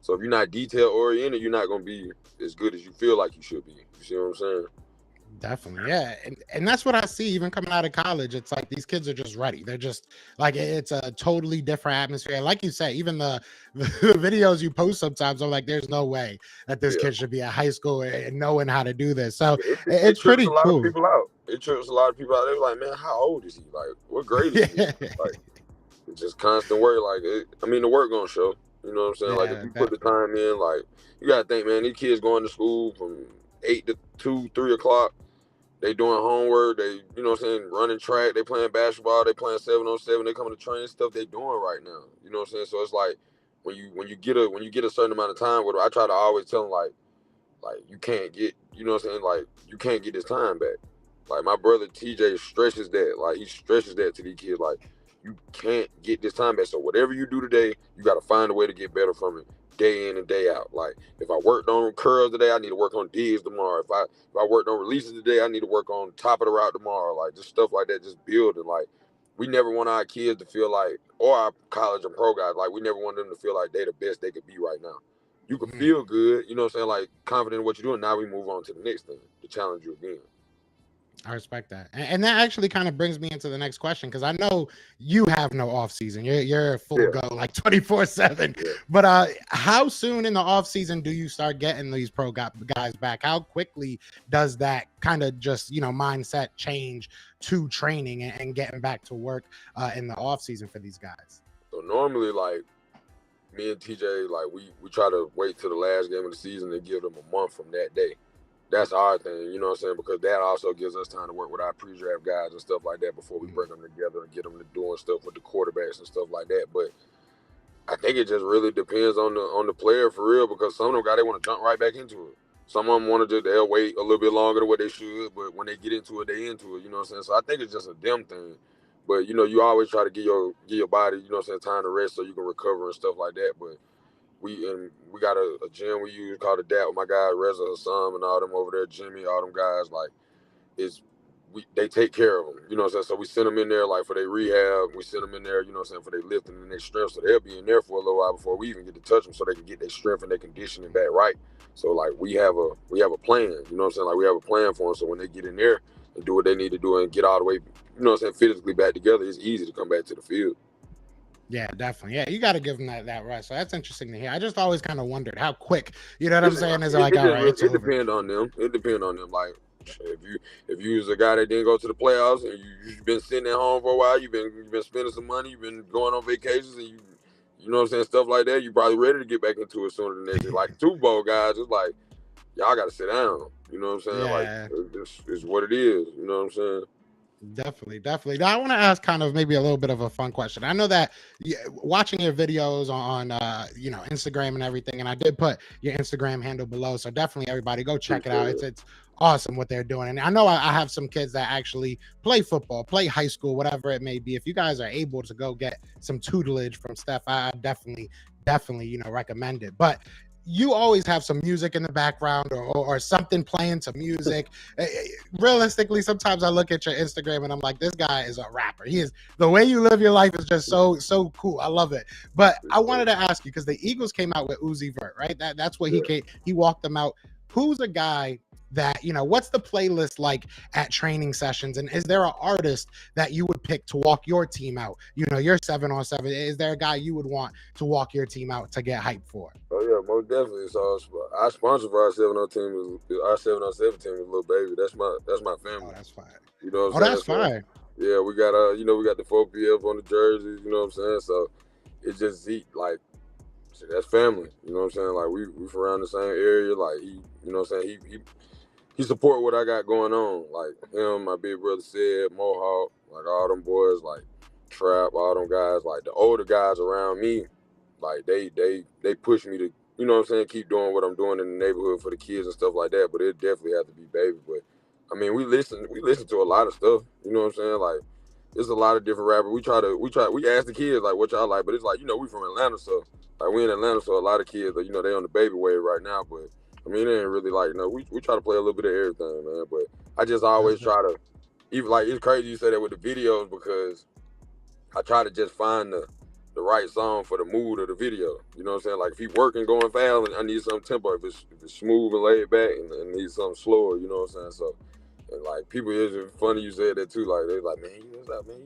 So if you're not detail oriented, you're not going to be as good as you feel like you should be. You see what I'm saying?
Definitely, yeah, and that's what I see even coming out of college. It's like these kids are just ready. They're just like, it's a totally different atmosphere. Like you say, even the videos you post sometimes, I'm like, there's no way that this kid should be at high school and knowing how to do this. So it's pretty
a lot
cool.
of people out. It trips a lot of people out. They're like, man, how old is he? Like, what grade is he? Like, it's just constant work. Like, the work gonna show. You know what I'm saying? Like, if you put the time in, like, you gotta think, man, these kids going to school from 8 to 2, 3 o'clock. They doing homework, they, you know what I'm saying, running track, they playing basketball, they playing 7-on-7, they coming to train, stuff they doing right now. You know what I'm saying? So it's like when you get a certain amount of time, I try to always tell them like you can't get, you know what I'm saying, like you can't get this time back. Like my brother TJ stresses that. Like he stresses that to these kids, like you can't get this time back. So whatever you do today, you gotta find a way to get better from it. Day in and day out. Like if I worked on curls today, I need to work on digs tomorrow. If I worked on releases today, I need to work on top of the route tomorrow. Like just stuff like that, just building. Like we never want our kids to feel like, or our college and pro guys, like we never want them to feel like they the best they could be right now. You can feel good, you know what I'm saying, like confident in what you're doing. Now we move on to the next thing to challenge you again.
I respect that. And that actually kind of brings me into the next question, because I know you have no off season. You're full go like 24/7. But how soon in the off season do you start getting these pro guys back? How quickly does that kind of just, mindset change to training and getting back to work in the off season for these guys?
So normally, like me and TJ, like we try to wait till the last game of the season and give them a month from that day. That's our thing, you know what I'm saying? Because that also gives us time to work with our pre-draft guys and stuff like that before we bring them together and get them to doing stuff with the quarterbacks and stuff like that. But I think it just really depends on the player for real, because some of them guys, they want to jump right back into it. Some of them they'll wait a little bit longer than what they should, but when they get into it, they into it, you know what I'm saying? So I think it's just a them thing. But, you always try to give your body, you know what I'm saying, time to rest so you can recover and stuff like that. But we got a gym we use called the DAP with my guy Reza Hassan and all them over there, Jimmy, all them guys. Like they take care of them, you know what I'm saying? So we send them in there like for their rehab. We send them in there, you know what I'm saying, for their lifting and their strength. So they'll be in there for a little while before we even get to touch them, so they can get their strength and their conditioning back right. So like we have a plan, you know what I'm saying? Like we have a plan for them. So when they get in there and do what they need to do and get all the way, you know what I'm saying, physically back together, it's easy to come back to the field.
Yeah, definitely. Yeah, you got to give them that rest. So that's interesting to hear. I just always kind of wondered how quick, you know what I'm saying? Is like, all right, it's over.
It depends on them. It depends on them. Like if you was a guy that didn't go to the playoffs and you've been sitting at home for a while, you've been spending some money, you've been going on vacations, and you know what I'm saying, stuff like that, you probably ready to get back into it sooner than next year. Like Super Bowl guys, it's like y'all got to sit down. You know what I'm saying?
Yeah.
Like it's what it is. You know what I'm saying?
Definitely. Now, I want to ask kind of maybe a little bit of a fun question. I know that watching your videos on Instagram and everything, and I did put your Instagram handle below, so definitely everybody go check it out. It's awesome what they're doing. And I know I have some kids that actually play football, play high school, whatever it may be. If you guys are able to go get some tutelage from Steph, I definitely recommend it. But you always have some music in the background or something playing to music. Realistically, sometimes I look at your Instagram and I'm like, this guy is a rapper. He is. The way you live your life is just so cool. I love it. But I wanted to ask you, because the Eagles came out with Uzi Vert, right? That's what he walked them out. Who's a guy that, what's the playlist like at training sessions? And is there an artist that you would pick to walk your team out? You're 7-on-7. Is there a guy you would want to walk your team out to get hyped for?
Oh yeah, most definitely. So our sponsor for our 7-on team is our 7-on-7 team is Lil Baby. That's my family.
Oh, that's fine.
You know what I'm saying? That's fine. Yeah, we got we got the 4PF on the jerseys. You know what I'm saying? So it's just like that's family. You know what I'm saying? Like we from around the same area. Like he, you know what I'm saying? he support what I got going on. Like him, my big brother said, Mohawk, like all them boys, like Trap, all them guys, like the older guys around me, like they push me to, you know what I'm saying, keep doing what I'm doing in the neighborhood for the kids and stuff like that. But it definitely had to be Baby. But I mean, we listen to a lot of stuff. You know what I'm saying? Like, there's a lot of different rappers. We ask the kids like what y'all like, but it's like, you know, we from Atlanta, so like we in Atlanta, so a lot of kids, you know, they on the Baby wave right now. But I mean, it ain't really like, you know, we try to play a little bit of everything, man. But I just always try to, even like, it's crazy you say that with the videos, because I try to just find the right song for the mood of the video. You know what I'm saying? Like if he working going fast, and I need some tempo. If it's smooth and laid back, and need something slower, you know what I'm saying? So, and like people, it's funny you said that too. Like they like, man,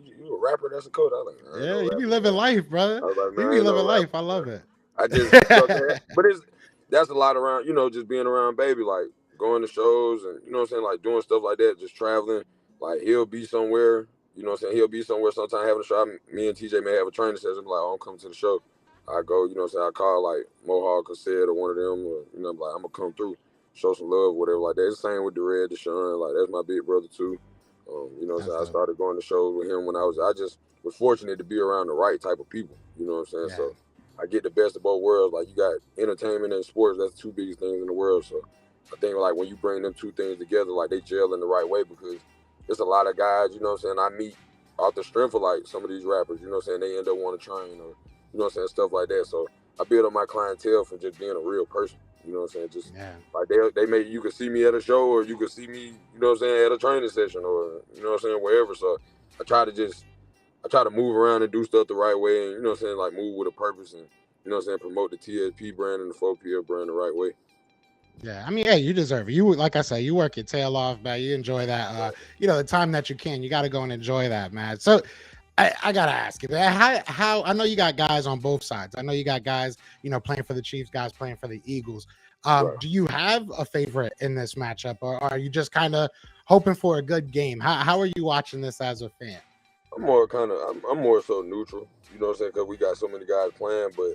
you a rapper? That's a coach. I was like,
yeah, you be living life, brother.
I was like, man,
you be living life. I love it.
I just, you know what I'm saying? But that's a lot around, you know, just being around Baby, like going to shows and, you know what I'm saying, like doing stuff like that, just traveling. Like he'll be somewhere, you know what I'm saying, he'll be somewhere sometime having a show. Me and TJ may have a training session, like, oh, I'm coming to the show. I go, you know what I'm saying, I call like Mohawk or Sid or one of them, or, you know, like, I'm going to come through, show some love, whatever like that. It's the same with Red Deshaun, like that's my big brother too. You know what I'm saying, I started going to shows with him when I just was fortunate to be around the right type of people, you know what I'm saying, so I get the best of both worlds. Like you got entertainment and sports, that's the two biggest things in the world. So I think like when you bring them two things together, like they gel in the right way, because there's a lot of guys, you know what I'm saying, I meet off the strength of like some of these rappers, you know what I'm saying, they end up wanting to train or, you know what I'm saying, stuff like that. So I build up my clientele from just being a real person, you know what I'm saying, just like they may, you could see me at a show, or you could see me, you know what I'm saying, at a training session, or, you know what I'm saying, wherever. So I try to move around and do stuff the right way, and, you know what I'm saying, like move with a purpose, and, you know what I'm saying, promote the TSP brand and the 4PL brand the right way.
Yeah, I mean, hey, you deserve it. You, like I say, you work your tail off, man. You enjoy that. You know, the time that you can, you got to go and enjoy that, man. So I got to ask you, man, how, I know you got guys on both sides. I know you got guys, you know, playing for the Chiefs, guys playing for the Eagles. Do you have a favorite in this matchup, or are you just kind of hoping for a good game? How are you watching this as a fan?
I'm more so neutral, you know what I'm saying, because we got so many guys playing, but,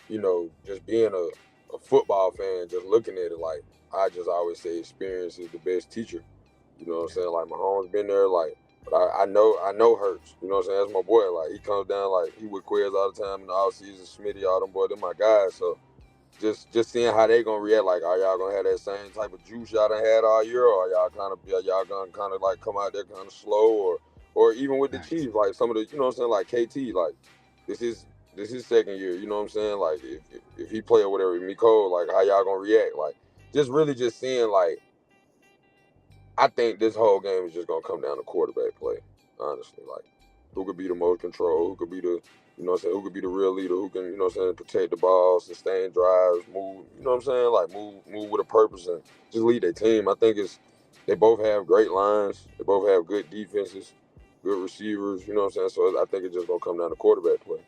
you know, just being a football fan, just looking at it, like, I just always say experience is the best teacher, you know what I'm saying, like, Mahomes been there, like, but I know Hurts, you know what I'm saying, that's my boy, like, he comes down, like, he with Quiz all the time in the offseason, Smitty, all them boys, they're my guys, so just seeing how they gonna react, like, are y'all gonna have that same type of juice y'all done had all year, or y'all gonna kind of, like, come out there kind of slow, or even with the Chiefs, like some of the, you know what I'm saying, like KT, like this is second year, you know what I'm saying, like if he play or whatever, Miko, like how y'all gonna react, like just really just seeing, like, I think this whole game is just gonna come down to quarterback play, honestly, like who could be the most control, who could be the, you know what I'm saying, who could be the real leader, who can, you know what I'm saying, protect the ball, sustain drives, move, you know what I'm saying, like move with a purpose and just lead their team. I think they both have great lines, they both have good defenses, good receivers, you know what I'm saying? So I think it's just going to come down to quarterback play.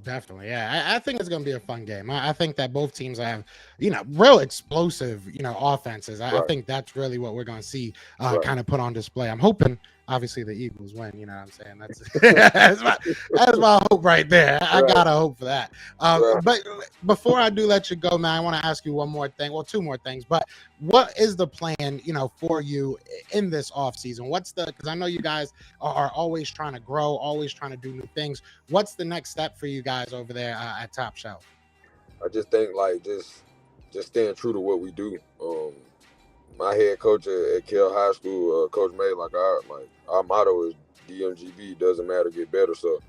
Definitely. Yeah. I think it's going to be a fun game. I think that both teams have, you know, real explosive, you know, offenses. I think that's really what we're going to see kind of put on display. I'm hoping, obviously, the Eagles win. You know what I'm saying? That's my hope right there. I got to hope for that. But before I do let you go, man, I want to ask you one more thing. Well, two more things. But what is the plan, you know, for you in this offseason? Because I know you guys are always trying to grow, always trying to do new things. What's the next step for you guys over there at Top Shelf?
I just think, like, just staying true to what we do. My head coach at Kell High School, Coach May, like our motto is DMGB, doesn't matter, get better. So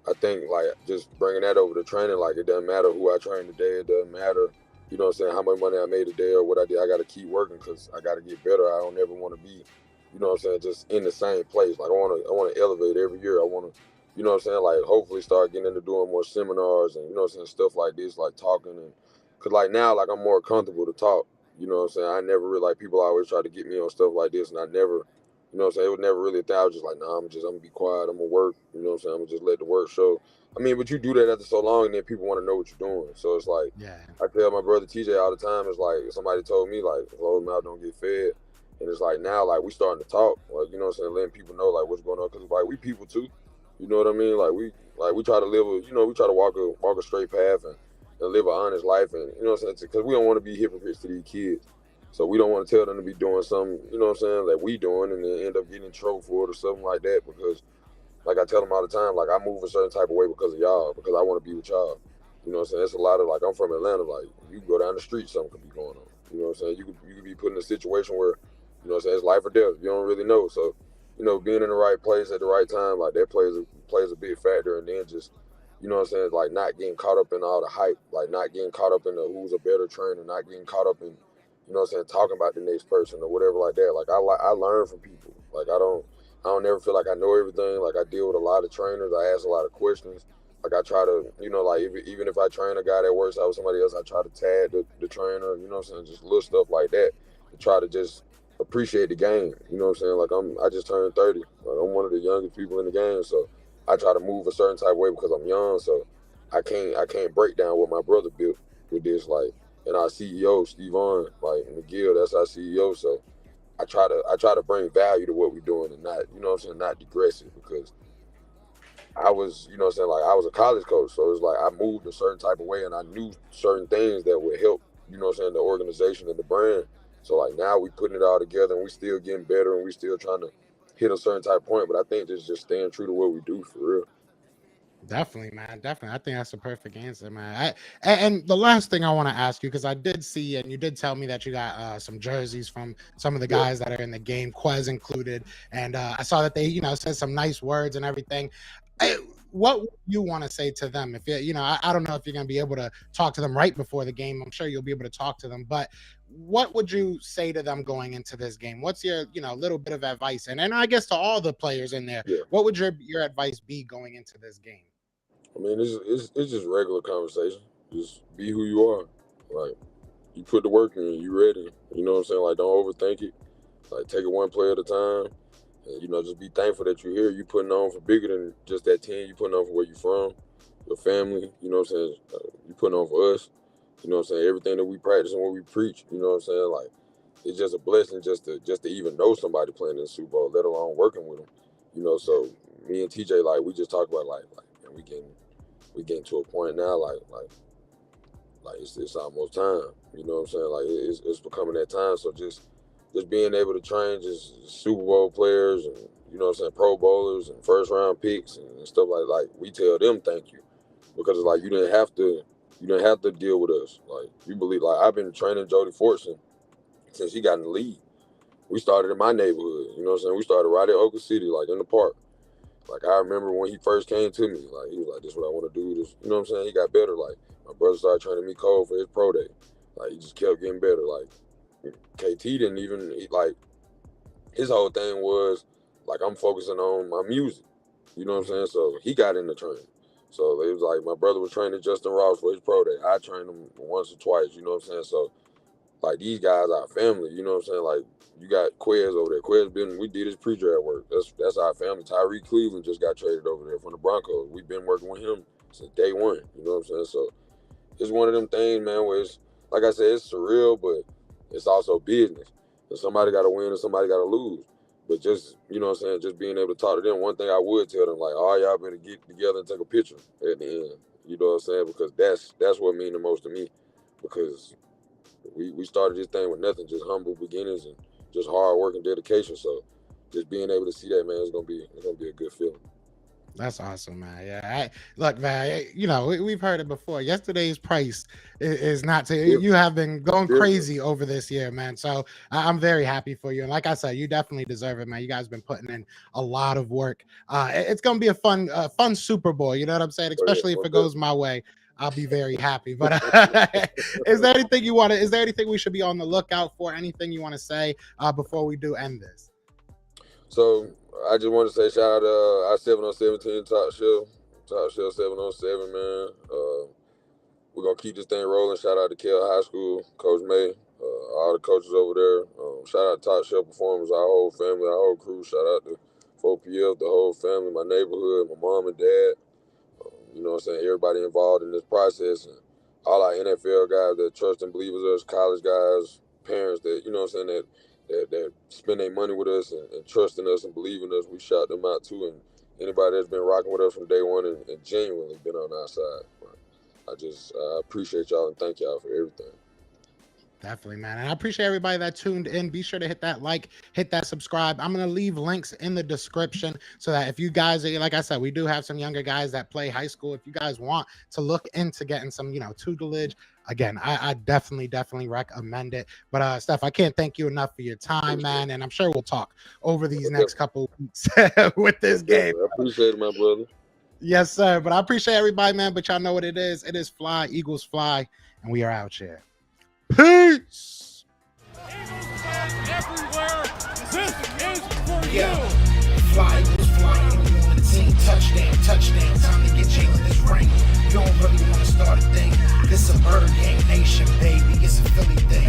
I think, like, just bringing that over to training, like, it doesn't matter who I train today, it doesn't matter, you know what I'm saying, how much money I made today or what I did. I got to keep working because I got to get better. I don't ever want to be, you know what I'm saying, just in the same place. Like, I want to elevate every year. I want to, you know what I'm saying, like, hopefully start getting into doing more seminars and, you know what I'm saying, stuff like this, like talking. And because, like, now, like, I'm more comfortable to talk, you know what I'm saying. I never really, like, people always try to get me on stuff like this, and I never, you know what I'm saying, it was never really a thing. I was just like, nah, I'm going to be quiet. I'm going to work, you know what I'm saying. I'm going to just let the work show. I mean, but you do that after so long, and then people want to know what you're doing. So it's like, I tell my brother TJ all the time, it's like, somebody told me, like, closed mouth don't get fed. And it's like, now, like, we starting to talk, like, you know what I'm saying, letting people know, like, what's going on. Because, like, we people, too. You know what I mean? Like, we try to live we try to walk a straight path and live an honest life. And, you know what I'm saying? Because we don't want to be hypocrites to these kids. So we don't want to tell them to be doing something, you know what I'm saying, that we doing and then end up getting in trouble for it or something like that, because like I tell them all the time, like I move a certain type of way because of y'all, because I want to be with y'all. You know what I'm saying? It's a lot of, like, I'm from Atlanta, like you go down the street, something could be going on. You know what I'm saying? You could be put in a situation where, you know what I'm saying, it's life or death. You don't really know. So, you know, being in the right place at the right time, like that plays a big factor. And then just, you know what I'm saying, like not getting caught up in all the hype, like not getting caught up in the who's a better trainer, not getting caught up in, you know what I'm saying, talking about the next person or whatever like that. Like I learn from people. Like I don't ever feel like I know everything. Like I deal with a lot of trainers. I ask a lot of questions. Like I try to, you know, like even if I train a guy that works out with somebody else, I try to tag the trainer, you know what I'm saying, just little stuff like that to try to just appreciate the game. You know what I'm saying? Like I just turned 30. Like I'm one of the youngest people in the game, so I try to move a certain type of way because I'm young. So I can't break down what my brother built with this. Like, and our CEO, Stephon, like McGill, that's our CEO. So I try to bring value to what we're doing and not, you know what I'm saying, not digress it, because I was, you know what I'm saying, like I was a college coach. So it's like I moved a certain type of way and I knew certain things that would help, you know what I'm saying, the organization and the brand. So like now we putting it all together and we still getting better and we still trying to hit a certain type of point. But I think this is just staying true to what we do for real.
Definitely, man. Definitely. I think that's the perfect answer, man. And the last thing I want to ask you, because I did see, and you did tell me that you got some jerseys from some of the guys that are in the game, Quez included. And I saw that they, you know, said some nice words and everything. What would you want to say to them? If you know, I don't know if you're going to be able to talk to them right before the game. I'm sure you'll be able to talk to them, but what would you say to them going into this game? What's your, you know, little bit of advice? And I guess to all the players in there, what would your advice be going into this game?
I mean, it's just regular conversation. Just be who you are. Like, you put the work in, you ready. You know what I'm saying? Like, don't overthink it. Like, take it one play at a time. And, you know, just be thankful that you're here. You putting on for bigger than just that team. You putting on for where you from, your family. You know what I'm saying? You putting on for us. You know what I'm saying? Everything that we practice and what we preach. You know what I'm saying? Like, it's just a blessing just to even know somebody playing in the Super Bowl, let alone working with them. You know, so me and TJ, like, we just talk about like man, we getting to a point now, like it's almost time. You know what I'm saying? Like it's becoming that time. So just being able to train just Super Bowl players and, you know what I'm saying, Pro Bowlers and first round picks and stuff like we tell them thank you, because it's like you didn't have to deal with us. Like you believe, like I've been training Jody Fortson since he got in the league. We started in my neighborhood. You know what I'm saying? We started right at Oklahoma City, like in the park. Like I remember when he first came to me, like he was like, "This is what I want to do." This, you know what I'm saying? He got better. Like my brother started training me cold for his pro day. Like he just kept getting better. Like KT didn't even like his whole thing was like I'm focusing on my music. You know what I'm saying? So he got into training. So it was like my brother was training Justin Ross for his pro day. I trained him once or twice. You know what I'm saying? So like these guys are family, you know what I'm saying? Like you got Quez over there. We did his pre-draft work. That's our family. Tyreek Cleveland just got traded over there from the Broncos. We've been working with him since day one. You know what I'm saying? So it's one of them things, man, where it's like I said, it's surreal, but it's also business. And somebody gotta win and somebody gotta lose. But just, you know what I'm saying, just being able to talk to them, one thing I would tell them, like, all y'all better get together and take a picture at the end. You know what I'm saying? Because that's what means the most to me. Because we started this thing with nothing, just humble beginnings and just hard work and dedication. So just being able to see that, man, it's gonna be a good feeling.
That's awesome, man. Yeah, look, man. You know, we've heard it before. Yesterday's price is not to. You have been going crazy over this year, man. So I'm very happy for you. And like I said, you definitely deserve it, man. You guys been putting in a lot of work. It's gonna be a fun Super Bowl. You know what I'm saying? Especially if it goes my way. I'll be very happy. But is there anything you want to? Is there anything we should be on the lookout for? Anything you want to say before we do end this?
So I just want to say shout out to our 7-on-17 Top Shelf 7-on-7, man. We're going to keep this thing rolling. Shout out to Kell High School, Coach May, all the coaches over there. Shout out to Top Shelf Performers, our whole family, our whole crew. Shout out to 4PF, the whole family, my neighborhood, my mom and dad. You know what I'm saying? Everybody involved in this process. And all our NFL guys that trust and believe in us, college guys, parents that, you know what I'm saying, that spend their money with us and trust in us and believe in us, we shout them out too. And anybody that's been rocking with us from day one and genuinely been on our side. I appreciate y'all and thank y'all for everything.
Definitely, man. And I appreciate everybody that tuned in. Be sure to hit that like, hit that subscribe. I'm going to leave links in the description so that if you guys, like I said, we do have some younger guys that play high school. If you guys want to look into getting some, tutelage, again, I definitely recommend it. But Steph, I can't thank you enough for your time, man. And I'm sure we'll talk over these next couple weeks with this game.
I appreciate it, my brother.
Yes, sir. But I appreciate everybody, man. But y'all know what it is. It is fly, Eagles fly, and we are out here. Peace.
Eagles fans everywhere. This is for
Yeah.
you.
Fly, Eagles flying on the team. Touchdown. Time to get Jalen this ring. You don't really want to start a thing. This a bird gang nation, baby. It's a Philly thing.